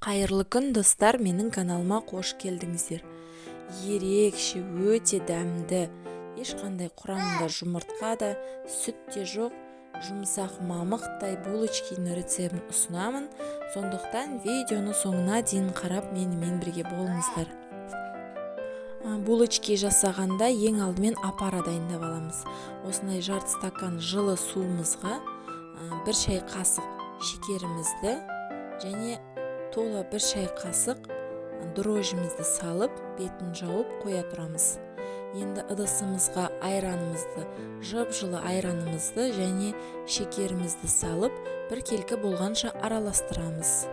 Қайырлы күн достар, менің каналыма қош келдіңіздер. Ерекше, өте дәмді, ешқандай құрамында жұмыртқа да, сүт те жоқ, жұмсақ мамықтай булочкидің рецебін ұсынамын. Сондықтан видеоны соңына дейін қарап менімен бірге болыңыздар. Булочки жасағанда ең алдымен апара дайындап аламыз. Осындай жарты стакан жылы суымызға 1 шай қасық шекерімізді және тола 1 шай қасық дрожжімізді салып, бетін жауып қоя тұрамыз. Енді ыдысымызға айранымызды, жып-жылы айранымызды және шекерімізді салып, бір келкі болғанша араластырамыз.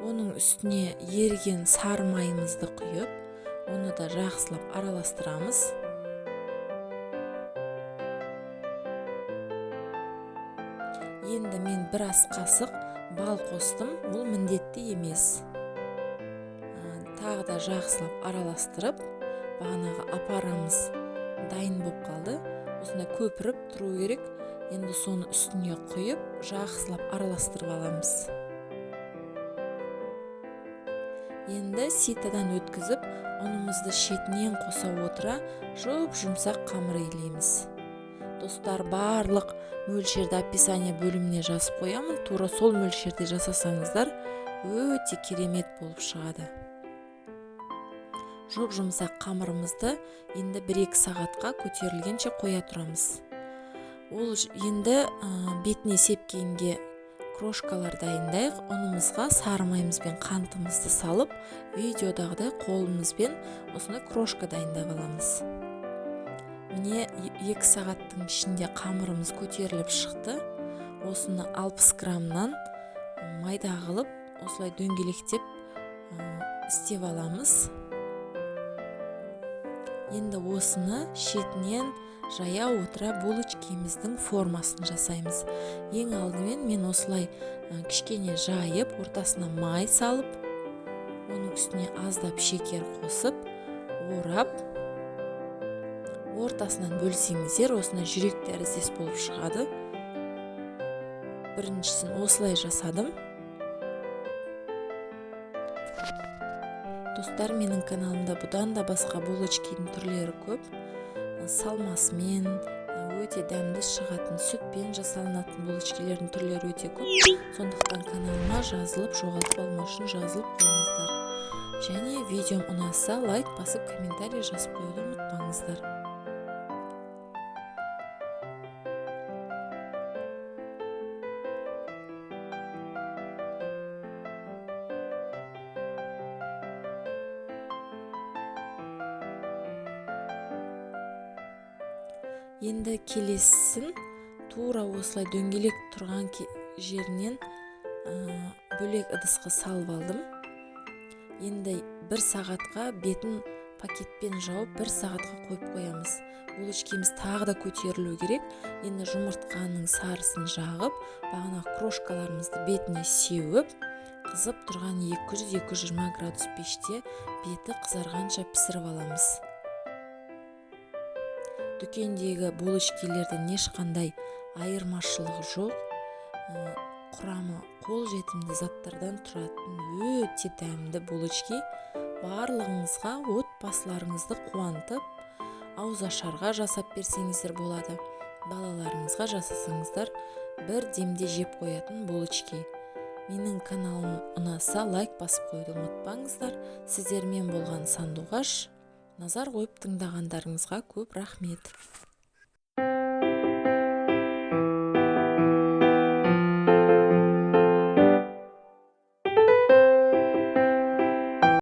Оның үстіне еріген сары майымызды құйып, оны да жақсылап араластырамыз. Енді мен 1 ас қасық бал қостым, бұл міндетті емес. Тағы да жақсылап араластырып, бағанағы апарамыз дайын болып қалды. Осында көпіріп тұру керек. Енді соны үстіне құйып, жақсылап араластырып аламыз. Енді ситадан өткізіп, ұнымызды шетінен қоса отыра, жұмсақ қамыр илейміз. Достар, барлық мөлшерді описание бөліміне жазып қоямын. Тура сол мөлшерде жасасаңыздар, өте керемет болып шығады. Жұмсақ қамырымызды енді 1-2 сағатқа көтерілгенше қоя тұрамыз. Ол енді бетіне сепкенге крошкалар дайындайық. Ұнымызға сары майымыз бен қантымызды салып, видеодағыдай қолымызбен осындай крошка дайындап аламыз. Міне 2 сағаттың ішінде қамырымыз көтеріліп шықты. Осыны 60 граммнан майда қылып, осылай дөңгелектеп істеп аламыз. Енді осыны шетінен жая отыра булочкиміздің формасын жасаймыз. Ең алдымен мен осылай кішкене жайып, ортасына май салып, оның үстіне аздап шекер қосып, орап, ортасынан бөлсеңіздер, осына жүрек тәріздес болып шығады. Біріншісін осылай жасадым. Достар, менің каналымда бұдан да басқа булочкидің түрлері көп. Салмасымен, өте дәмді шығатын, сүтпен жасалынатын булочкилердің түрлері өте көп. Сондықтан каналыма жазылып, жоғалтып алмау үшін жазылып қойыңыздар. Және видеом ұнаса, лайк басып, комментарий жазып қоюды ұмытпаңыздар. Енді келесін тура осылай дөңгелек тұрған жерінен бөлек ыдысқа салып алдым. Енді 1 сағатқа бетін пакетпен жауып 1 сағатқа қойып қоямыз. Булочкиміз тағы да көтерілу керек. Енді жұмыртқаның сарысын жағып, бағана крошкаларымызды бетіне сеуіп, қызып тұрған 200-220 градус пеште беті қызарғанша пісіріп аламыз. Дүкендегі булочкилерден ешқандай айырмашылығы жоқ. Құрамы қолжетімді заттардан тұратын өте дәмді булочки. Барлығыңызға отбасыларыңызды қуантып, ауызашарға жасап берсеңіздер болады. Балаларыңызға жасасаңыздар, бір демде жеп қоятын булочки. Менің каналым ұнаса, лайк басып қойды ұмытпаңыздар. Сіздермен болған Сандуғаш. Назар қойып тыңдағандарыңызға көп рахмет.